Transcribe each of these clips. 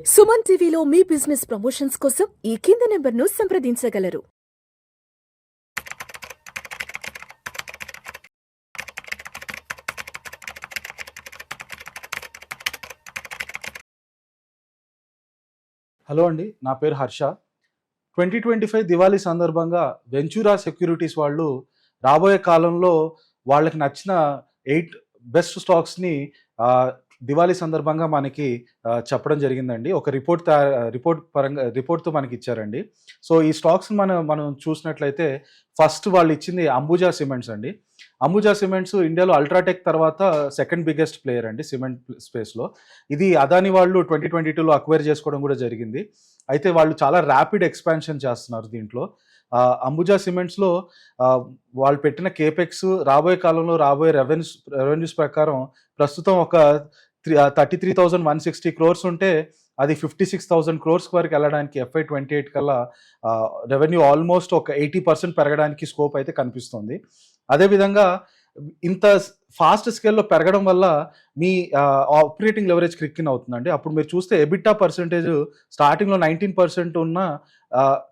సుమన్ టీవీలో మీ business promotions కోసం ఈ కింది నెంబర్ను సంప్రదించగలరు. హలో అండి, నా పేరు హర్ష. 2025 దివాళీ సందర్భంగా వెంచురా సెక్యూరిటీస్ వాళ్ళు రాబోయే కాలంలో వాళ్ళకి నచ్చిన 8 బెస్ట్ స్టాక్స్ని దివాళీ సందర్భంగా మనకి చెప్పడం జరిగిందండి. ఒక రిపోర్ట్తో మనకి ఇచ్చారండి. సో ఈ స్టాక్స్ మనం చూసినట్లయితే ఫస్ట్ వాళ్ళు ఇచ్చింది అంబుజా సిమెంట్స్ అండి. అంబుజా సిమెంట్స్ ఇండియాలో అల్ట్రాటెక్ తర్వాత సెకండ్ బిగ్గెస్ట్ ప్లేయర్ అండి సిమెంట్ స్పేస్లో. ఇది అదాని వాళ్ళు 2022లో అక్వైర్ చేసుకోవడం కూడా జరిగింది. అయితే వాళ్ళు చాలా ర్యాపిడ్ ఎక్స్పాన్షన్ చేస్తున్నారు దీంట్లో. అంబుజా సిమెంట్స్లో వాళ్ళు పెట్టిన కేపెక్స్ రాబోయే కాలంలో రాబోయే రెవెన్యూస్ ప్రకారం ప్రస్తుతం ఒక 33,160 crores ఉంటే అది 56,000 crores వరకు వెళ్ళడానికి FY28 కల్లా రెవెన్యూ ఆల్మోస్ట్ ఒక 80% పెరగడానికి స్కోప్ అయితే కనిపిస్తుంది. అదేవిధంగా ఇంత ఫాస్ట్ స్కేల్లో పెరగడం వల్ల మీ ఆపరేటింగ్ లెవరేజ్ క్రిక్కిన్ అవుతుందండి. అప్పుడు మీరు చూస్తే ఎబిటా పర్సెంటేజ్ స్టార్టింగ్లో 19% ఉన్న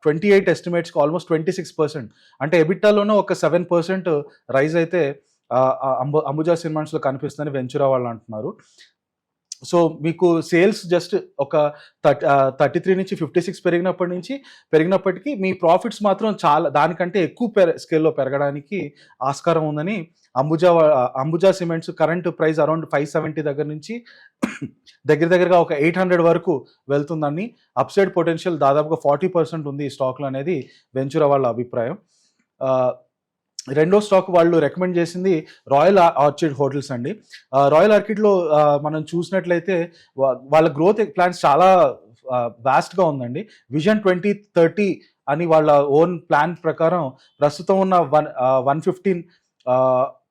28 ఎస్టిమేట్స్కి ఆల్మోస్ట్ 26%. అంటే ఎబిటాలోనే ఒక 7% రైజ్ అయితే అంబుజా సిమెంట్స్లో కనిపిస్తుందని వెంచురా వాళ్ళు అంటున్నారు. సో మీకు సేల్స్ జస్ట్ ఒక 33 నుంచి 56 పెరిగినప్పటికీ మీ ప్రాఫిట్స్ మాత్రం చాలా దానికంటే ఎక్కువ స్కేల్లో పెరగడానికి ఆస్కారం ఉందని Ambuja cements current price around 570 దగ్గర నుంచి దగ్గరగా ఒక 800 వరకు వెళ్తుందని, అప్సైడ్ పొటెన్షియల్ దాదాపుగా 40% ఉంది ఈ స్టాక్లో అనేది వెంచురా వాళ్ళ అభిప్రాయం. రెండో స్టాక్ వాళ్ళు రికమెండ్ చేసింది రాయల్ ఆర్చిడ్ హోటల్స్ అండి. రాయల్ ఆర్కిడ్లో మనం చూసినట్లయితే వాళ్ళ గ్రోత్ ప్లాన్స్ చాలా వాస్ట్గా ఉందండి. విజన్ 2030 అని వాళ్ళ ఓన్ ప్లాన్ ప్రకారం ప్రస్తుతం ఉన్న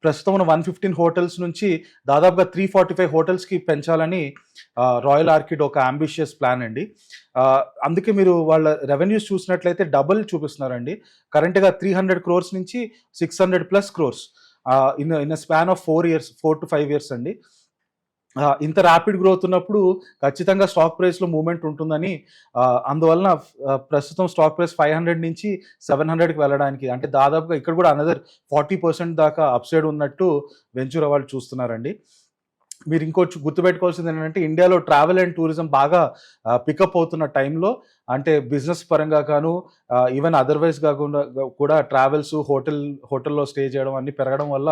115 హోటల్స్ నుంచి దాదాపుగా 345 హోటల్స్కి పెంచాలని రాయల్ ఆర్కిడ్ ఒక అంబిషియస్ ప్లాన్ అండి. అందుకే మీరు వాళ్ళ రెవెన్యూస్ చూసినట్లయితే డబుల్ చూపిస్తున్నారండి. కరెంట్గా 300 crores నుంచి 600+ crores in span of 4 to 5 years అండి. ఇంత ర్యాపిడ్ గ్రోత్ ఉన్నప్పుడు ఖచ్చితంగా స్టాక్ ప్రైస్లో మూవ్మెంట్ ఉంటుందని, అందువలన ప్రస్తుతం స్టాక్ ప్రైస్ 500 నుంచి 700కి వెళ్ళడానికి, అంటే దాదాపుగా ఇక్కడ కూడా అనదర్ 40% దాకా అప్సైడ్ ఉన్నట్టు వెంచురా వాళ్ళు చూస్తున్నారండి. మీరు ఇంకోటి గుర్తుపెట్టుకోవాల్సింది ఏంటంటే ఇండియాలో ట్రావెల్ అండ్ టూరిజం బాగా పికప్ అవుతున్న టైంలో, అంటే బిజినెస్ పరంగా కాను ఈవెన్ అదర్వైజ్ కాకుండా కూడా ట్రావెల్స్ హోటల్లో స్టే చేయడం అన్నీ పెరగడం వల్ల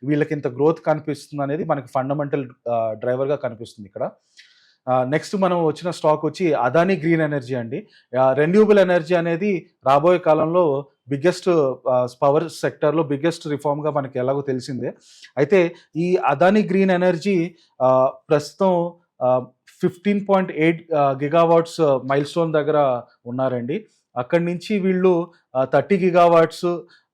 వీళ్ళకి ఇంత గ్రోత్ కనిపిస్తుంది అనేది మనకి ఫండమెంటల్ డ్రైవర్గా కనిపిస్తుంది ఇక్కడ. నెక్స్ట్ మనం వచ్చిన స్టాక్ వచ్చి అదాని గ్రీన్ ఎనర్జీ అండి. రెన్యూబుల్ ఎనర్జీ అనేది రాబోయే కాలంలో బిగ్గెస్ట్ పవర్ సెక్టర్లో బిగ్గెస్ట్ రిఫార్మ్గా మనకి ఎలాగో తెలిసిందే. అయితే ఈ అదాని గ్రీన్ ఎనర్జీ ప్రస్తుతం 15.8 గిగావాట్స్ మైల్ స్టోన్ దగ్గర ఉన్నారండి. అక్కడి నుంచి వీళ్ళు 30 గిగావాట్స్,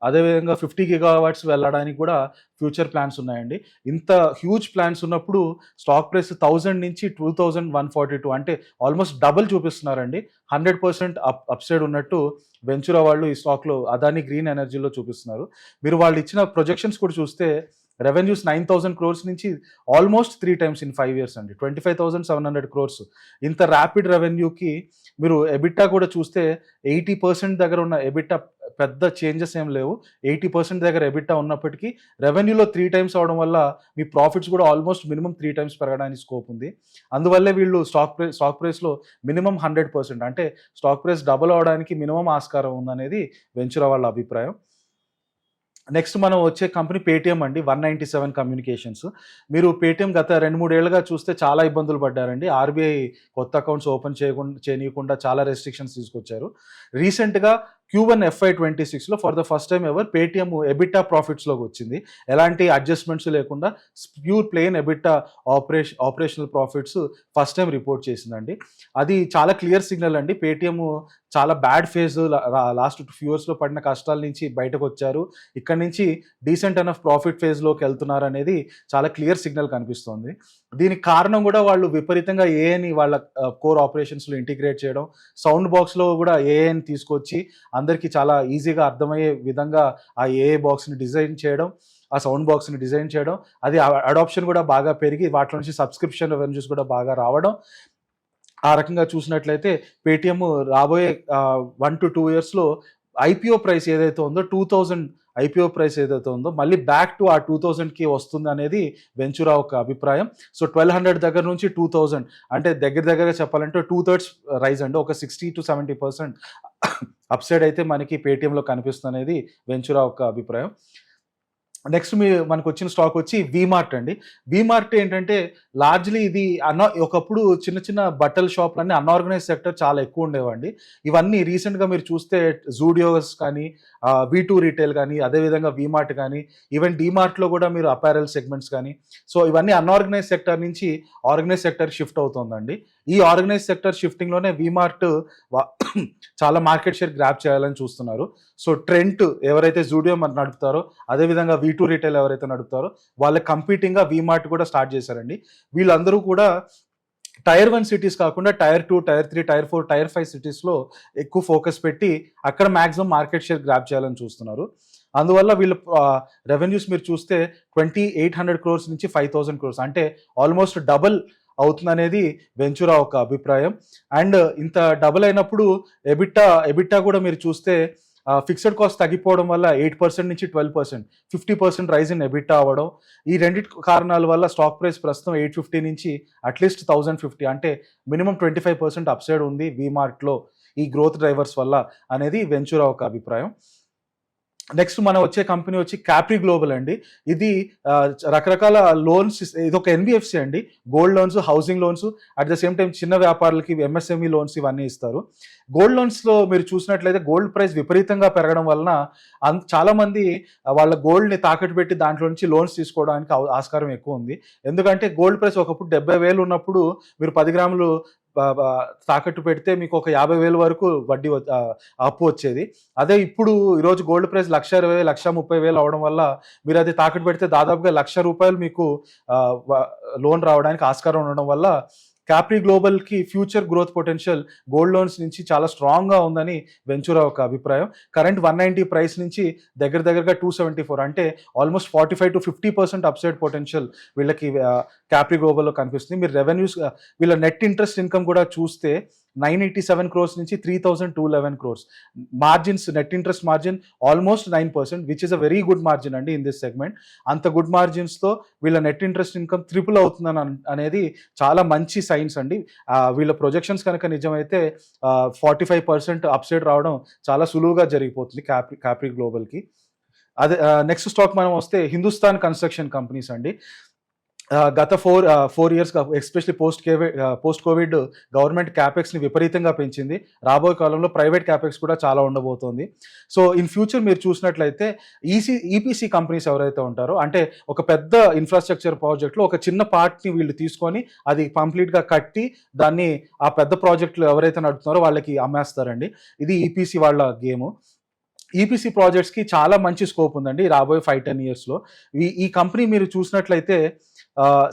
అదేవిధంగా 50 గిగావాట్స్ వెళ్ళడానికి కూడా ఫ్యూచర్ ప్లాన్స్ ఉన్నాయండి. ఇంత హ్యూజ్ ప్లాన్స్ ఉన్నప్పుడు స్టాక్ ప్రైస్ 1000 నుంచి 2142, అంటే ఆల్మోస్ట్ డబుల్ చూపిస్తున్నారండి. 100% అప్సైడ్ ఉన్నట్టు వెంచురా వాళ్ళు ఈ స్టాక్లో అదాని గ్రీన్ ఎనర్జీలో చూపిస్తున్నారు. మీరు వాళ్ళు ఇచ్చిన ప్రొజెక్షన్స్ కూడా చూస్తే రెవెన్యూస్ 9,000 crores నుంచి ఆల్మోస్ట్ 3 times ఇన్ 5 years అండి, 25,700 crores. ఇంత ర్యాపిడ్ రెవెన్యూకి మీరు ఎబిటా కూడా చూస్తే 80% దగ్గర ఉన్న ఎబిటా పెద్ద చేంజెస్ ఏం లేవు. 80% దగ్గర ఎబిటా ఉన్నప్పటికీ రెవెన్యూలో 3 times అవడం వల్ల మీ ప్రాఫిట్స్ కూడా ఆల్మోస్ట్ మినిమం 3 times పెరగడానికి స్కోప్ ఉంది. అందువల్లే వీళ్ళు స్టాక్ ప్రైస్లో మినిమం 100%, అంటే స్టాక్ ప్రైస్ డబుల్ అవడానికి మినిమం ఆస్కారం ఉందనేది వెంచురా వాళ్ళ అభిప్రాయం. నెక్స్ట్ మనం వచ్చే కంపెనీ పేటిఎం అండి, 197 కమ్యూనికేషన్స్. మీరు పేటిఎం గత 2-3 ఏళ్ళుగా చూస్తే చాలా ఇబ్బందులు పడ్డారండి. ఆర్బీఐ కొత్త అకౌంట్స్ ఓపెన్ చేయకుండా చాలా రెస్ట్రిక్షన్స్ తీసుకొచ్చారు. రీసెంట్గా Q1 FY26లో for the first time ever Paytm EBITDA ప్రాఫిట్స్లోకి వచ్చింది. ఎలాంటి అడ్జస్ట్మెంట్స్ లేకుండా pure plain EBITDA operational profits first time report చేసిందండి. అది చాలా క్లియర్ సిగ్నల్ అండి. పేటిఎం చాలా బ్యాడ్ ఫేజ్, లాస్ట్ 2 yearsలో పడిన కష్టాల నుంచి బయటకు వచ్చారు. ఇక్కడ నుంచి డీసెంట్ ఎనఫ్ ప్రాఫిట్ ఫేజ్లోకి వెళ్తున్నారు అనేది చాలా క్లియర్ సిగ్నల్ కనిపిస్తుంది. దీనికి కారణం కూడా వాళ్ళు విపరీతంగా ఏఐని వాళ్ళ కోర్ ఆపరేషన్స్లో ఇంటిగ్రేట్ చేయడం, సౌండ్ బాక్స్లో కూడా ఏఐని తీసుకొచ్చి అందరికీ చాలా ఈజీగా అర్థమయ్యే విధంగా ఆ ఏఐ బాక్స్ని డిజైన్ చేయడం, ఆ సౌండ్ బాక్స్ని డిజైన్ చేయడం, అది అడాప్షన్ కూడా బాగా పెరిగి వాటి నుంచి సబ్స్క్రిప్షన్ రెవెన్యూస్ కూడా బాగా రావడం, ఆ రకంగా చూసినట్లయితే పేటిఎం రాబోయే 1 to 2 ఇయర్స్లో ఐపీఓ ప్రైస్ ఏదైతే ఉందో 2000 ఐపీఓ ప్రైస్ ఏదైతే ఉందో మళ్ళీ బ్యాక్ టు ఆ 2000కి వస్తుంది అనేది వెంచురా ఒక అభిప్రాయం. సో 1200 దగ్గర నుంచి 2000 అంటే దగ్గరగా చెప్పాలంటే 2/3 రైజ్ అండి, ఒక 60-70% అప్సైడ్ అయితే మనకి పేటిఎంలో కనిపిస్తుంది అనేది వెంచురా ఒక అభిప్రాయం. నెక్స్ట్ మనకు వచ్చిన స్టాక్ వచ్చి వీమార్ట్ అండి. వీమార్ట్ ఏంటంటే లార్జ్లీ ఇది ఒకప్పుడు చిన్న చిన్న బట్టల షాపులన్నీ అన్ఆర్గనైజ్ సెక్టర్ చాలా ఎక్కువ ఉండేవండి. ఇవన్నీ రీసెంట్గా మీరు చూస్తే జూడియోస్ కానీ, V2 రీటైల్ కానీ, అదేవిధంగా వీమార్ట్ కానీ, ఈవెన్ డీమార్ట్లో కూడా మీరు అపారెల్ సెగ్మెంట్స్ కానీ, సో ఇవన్నీ అన్ఆర్గనైజ్ సెక్టర్ నుంచి ఆర్గనైజ్ సెక్టర్ షిఫ్ట్ అవుతుందండి. ఈ ఆర్గనైజ్ సెక్టర్ షిఫ్టింగ్లోనే వీమార్ట్ చాలా మార్కెట్ షేర్ గ్రాప్ చేయాలని చూస్తున్నారు. సో ట్రెంట్ ఎవరైతే జూడియో నడుపుతారో, అదేవిధంగా V2 రీటైల్ ఎవరైతే నడుపుతారో వాళ్ళకి కంపీటింగ్గా వీమార్ట్ కూడా స్టార్ట్ చేశారండి. వీళ్ళందరూ కూడా Tier 1 సిటీస్ కాకుండా Tier 2, Tier 3, Tier 4, Tier 5 సిటీస్లో ఎక్కువ ఫోకస్ పెట్టి అక్కడ మ్యాక్సిమం మార్కెట్ షేర్ గ్రాప్ చేయాలని చూస్తున్నారు. అందువల్ల వీళ్ళు రెవెన్యూస్ మీరు చూస్తే 2800 crores నుంచి 5000 crores, అంటే ఆల్మోస్ట్ డబుల్ అవుతుందనేది వెంచురా ఒక అభిప్రాయం. అండ్ ఇంత డబుల్ అయినప్పుడు ఎబిట్టా కూడా మీరు చూస్తే ఫిక్స్డ్ కాస్ట్ తగ్గిపోవడం వల్ల 8% నుంచి 12%, 50% రైజ్ ఇన్ ఎబిట్టా అవ్వడం, ఈ రెండింటి కారణాల వల్ల స్టాక్ ప్రైస్ ప్రస్తుతం 850 నుంచి అట్లీస్ట్ 1050, అంటే మినిమం 25% అప్సైడ్ ఉంది వీమార్ట్లో ఈ గ్రోత్ డ్రైవర్స్ వల్ల అనేది వెంచురా ఒక అభిప్రాయం. నెక్స్ట్ మనం వచ్చే కంపెనీ వచ్చి క్యాప్రీ గ్లోబల్ అండి. ఇది రకరకాల లోన్స్, ఇది ఒక ఎన్బిఎఫ్సి అండి. Gold loans, housing loans, at the same time చిన్న వ్యాపారులకి ఎంఎస్ఎంఈ లోన్స్ ఇవన్నీ ఇస్తారు. గోల్డ్ లోన్స్లో మీరు చూసినట్లయితే గోల్డ్ ప్రైస్ విపరీతంగా పెరగడం వలన చాలా మంది వాళ్ళ గోల్డ్ని తాకట్టు పెట్టి దాంట్లో నుంచి లోన్స్ తీసుకోవడానికి ఆస్కారం ఎక్కువ ఉంది. ఎందుకంటే గోల్డ్ ప్రైస్ ఒకప్పుడు 70,000 ఉన్నప్పుడు మీరు 10 గ్రాములు తాకట్టు పెడితే మీకు ఒక 50,000 వరకు వడ్డీ అప్పు వచ్చేది. అదే ఇప్పుడు ఈరోజు గోల్డ్ ప్రైస్ 1,20,000, 1,30,000 అవడం వల్ల మీరు అది తాకట్టు పెడితే దాదాపుగా ₹1,00,000 మీకు లోన్ రావడానికి ఆస్కారం ఉండడం వల్ల క్యాప్రీ గ్లోబల్కి future growth potential gold loans నుంచి చాలా స్ట్రాంగ్గా ఉందని వెంచురా ఒక అభిప్రాయం. కరెంట్ 190 ప్రైస్ నుంచి దగ్గరగా 274, అంటే ఆల్మోస్ట్ 45-50% అప్సైడ్ పొటెన్షియల్ వీళ్ళకి క్యాప్రీ గ్లోబల్లో కనిపిస్తుంది. మీరు రెవెన్యూస్, వీళ్ళ నెట్ ఇంట్రెస్ట్ ఇన్కమ్ కూడా చూస్తే 987 crores నుంచి 3,211 crores. Margins, net interest margin almost 9%, which is a very good margin అండి ఇన్ దిస్ సెగ్మెంట్. అంత గుడ్ మార్జిన్స్తో వీళ్ళ నెట్ ఇంట్రెస్ట్ ఇన్కమ్ ట్రిపుల్ అవుతుందని అనేది చాలా మంచి సైన్స్ అండి. వీళ్ళ ప్రొజెక్షన్స్ కనుక నిజమైతే 45% అప్సైడ్ రావడం చాలా సులువుగా జరిగిపోతుంది క్యాప్రీ గ్లోబల్కి. అదే నెక్స్ట్ స్టాక్ మనం వస్తే హిందుస్థాన్ కన్స్ట్రక్షన్ కంపెనీస్ అండి. గత 4 ఇయర్స్గా ఎస్పెషలీ పోస్ట్ కోవిడ్ గవర్నమెంట్ క్యాపెక్స్ని విపరీతంగా పెంచింది. రాబోయే కాలంలో ప్రైవేట్ క్యాపెక్స్ కూడా చాలా ఉండబోతోంది. సో ఇన్ ఫ్యూచర్ మీరు చూసినట్లయితే ఈపీసీ కంపెనీస్ ఎవరైతే ఉంటారో, అంటే ఒక పెద్ద ఇన్ఫ్రాస్ట్రక్చర్ ప్రాజెక్ట్లో ఒక చిన్న పార్ట్ని వీళ్ళు తీసుకొని అది కంప్లీట్గా కట్టి దాన్ని ఆ పెద్ద ప్రాజెక్టులు ఎవరైతే నడుపుతున్నారో వాళ్ళకి అమ్మేస్తారండి. ఇది ఈపీసీ వాళ్ళ గేము. ఈపీసీ ప్రాజెక్ట్స్కి చాలా మంచి స్కోప్ ఉందండి రాబోయే 5-10 ఇయర్స్లో. ఈ కంపెనీ మీరు చూసినట్లయితే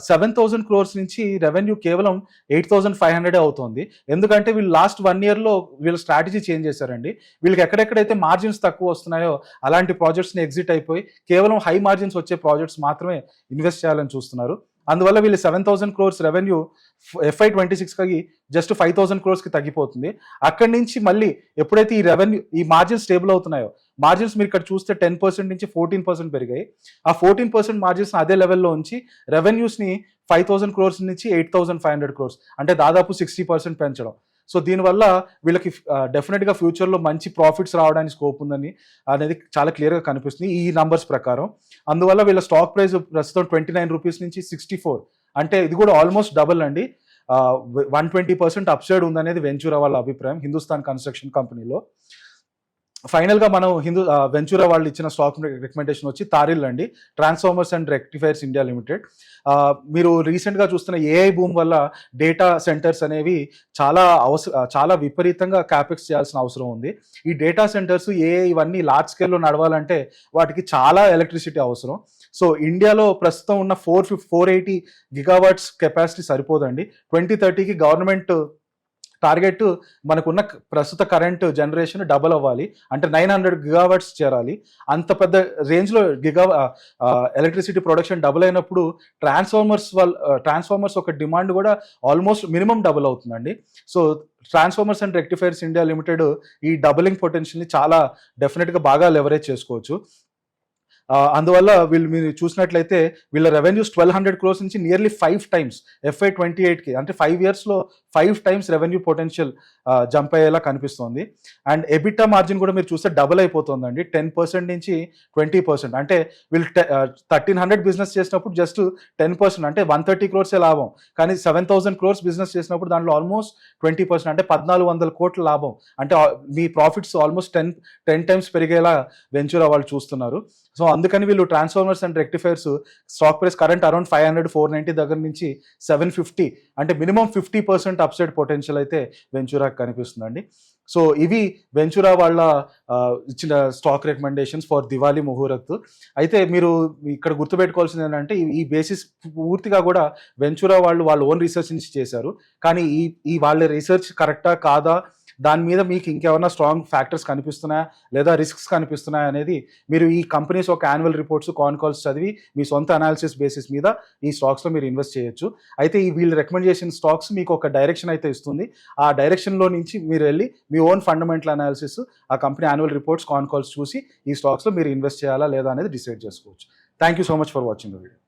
7,000 crores నుంచి రెవెన్యూ కేవలం 8,500 అవుతుంది. ఎందుకంటే వీళ్ళు లాస్ట్ 1 yearలో వీళ్ళ స్ట్రాటజీ చేంజ్ చేశారండి. వీళ్ళకి ఎక్కడెక్కడైతే మార్జిన్స్ తక్కువ వస్తున్నాయో అలాంటి ప్రాజెక్ట్స్ని ఎగ్జిట్ అయిపోయి కేవలం హై మార్జిన్స్ వచ్చే ప్రాజెక్ట్స్ మాత్రమే ఇన్వెస్ట్ చేయాలని చూస్తున్నారు. అందువల్ల వీళ్ళు 7,000 crores రెవెన్యూ FY26కి జస్ట్ 5,000 crores తగ్గిపోతుంది. అక్కడి నుంచి మళ్ళీ ఎప్పుడైతే ఈ మార్జిన్స్ స్టేబుల్ అవుతున్నాయో, మార్జిన్స్ మీరు ఇక్కడ చూస్తే 10% నుంచి 14% పెరిగాయి. ఆ 14% మార్జిన్స్ అదే లెవెల్లో ఉంచి రెవెన్యూస్ని 5,000 crores నుంచి 8,500 crores, అంటే దాదాపు 60% పెంచడం. సో దీనివల్ల వీళ్ళకి డెఫినెట్గా ఫ్యూచర్లో మంచి ప్రాఫిట్స్ రావడానికి స్కోప్ ఉందని అనేది చాలా క్లియర్గా కనిపిస్తుంది ఈ నంబర్స్ ప్రకారం. అందువల్ల వీళ్ళ స్టాక్ ప్రైస్ ప్రస్తుతం 29 రూపీస్ నుంచి 64, అంటే ఇది కూడా ఆల్మోస్ట్ డబుల్ అండి. 120% అప్సైడ్ ఉందనేది వెంచురా వాళ్ళ అభిప్రాయం హిందుస్థాన్ కన్స్ట్రక్షన్ కంపెనీలో. ఫైనల్గా మనం వెంచురా వాళ్ళు ఇచ్చిన స్టాక్ రికమెండేషన్ వచ్చి తారిల్ అండి, transformers and rectifiers India limited. మీరు రీసెంట్గా చూస్తున్న ఏఐ బూమ్ వల్ల డేటా సెంటర్స్ అనేవి చాలా విపరీతంగా క్యాపెక్స్ చేయాల్సిన అవసరం ఉంది. ఈ డేటా సెంటర్స్ ఏఐ ఇవన్నీ లార్జ్ స్కేల్లో నడవాలంటే వాటికి చాలా ఎలక్ట్రిసిటీ అవసరం. సో ఇండియాలో ప్రస్తుతం ఉన్న 480 GW కెపాసిటీ సరిపోదండి. 2030కి గవర్నమెంట్ టార్గెట్ మనకున్న ప్రస్తుత కరెంట్ జనరేషన్ డబల్ అవ్వాలి, అంటే 900 గిగావాట్స్ చేరాలి. అంత పెద్ద రేంజ్లో ఎలక్ట్రిసిటీ ప్రొడక్షన్ డబుల్ అయినప్పుడు ట్రాన్స్ఫార్మర్స్ ఒక డిమాండ్ కూడా ఆల్మోస్ట్ మినిమం డబుల్ అవుతుందండి. So transformers and rectifiers India limited ఈ డబులింగ్ పొటెన్షియల్ని చాలా డెఫినెట్గా బాగా లెవరేజ్ చేసుకోవచ్చు. అందువల్ల మీరు చూసినట్లయితే వీళ్ళ రెవెన్యూస్ 1200 crores నుంచి నియర్లీ 5 times FY 28కి, అంటే 5 yearsలో 5 times రెవెన్యూ పొటెన్షియల్ జంప్ అయ్యేలా కనిపిస్తోంది. అండ్ ఎబిటా మార్జిన్ కూడా మీరు చూస్తే డబుల్ అయిపోతుందండి, 10% నుంచి 20%. అంటే వీళ్ళు 1300 బిజినెస్ చేసినప్పుడు జస్ట్ 10%, అంటే 130 crores లాభం. కానీ 7000 crores బిజినెస్ చేసినప్పుడు దాంట్లో ఆల్మోస్ట్ 20%, అంటే 1400 కోట్ల లాభం. అంటే మీ ప్రాఫిట్స్ ఆల్మోస్ట్ 10 times పెరిగేలా వెంచూరా వాళ్ళు చూస్తున్నారు. సో అందుకని వీళ్ళు transformers and rectifiers stock price current around 500-490 దగ్గర నుంచి 750, అంటే మినిమం 50% అప్సైడ్ పొటెన్షియల్ అయితే వెంచూరాకి కనిపిస్తుందండి. సో ఇవి వెంచూరా వాళ్ళ ఇచ్చిన stock recommendations for Diwali muhurat. అయితే మీరు ఇక్కడ గుర్తుపెట్టుకోవాల్సింది ఏంటంటే ఈ బేసిస్ పూర్తిగా కూడా వెంచూరా వాళ్ళ ఓన్ రీసెర్చ్ నుంచి చేశారు. కానీ ఈ వాళ్ళ రీసెర్చ్ కరెక్టా కాదా, దాని మీద మీకు ఇంకేమైనా స్ట్రాంగ్ ఫ్యాక్టర్స్ కనిపిస్తున్నాయా లేదా రిస్క్స్ కనిపిస్తున్నాయా అనేది మీరు ఈ కంపెనీస్ ఒక యాన్యువల్ రిపోర్ట్స్, కాన్ కాల్స్ చదివి మీ సొంత అనాలిసిస్ బేసిస్ మీద ఈ స్టాక్స్లో మీరు ఇన్వెస్ట్ చేయొచ్చు. అయితే ఈ వీళ్ళు రికమెండ్ చేసిన స్టాక్స్ మీకు ఒక డైరెక్షన్ అయితే ఇస్తుంది. ఆ డైరెక్షన్లో నుంచి మీరు వెళ్ళి మీ ఓన్ ఫండమెంటల్ అనాలిసిస్, ఆ కంపెనీ యాన్యువల్ రిపోర్ట్స్, కాన్ కాల్స్ చూసి ఈ స్టాక్స్లో మీరు ఇన్వెస్ట్ చేయాలా లేదా అనేది డిసైడ్ చేసుకోవచ్చు. Thank you so much for watching the video.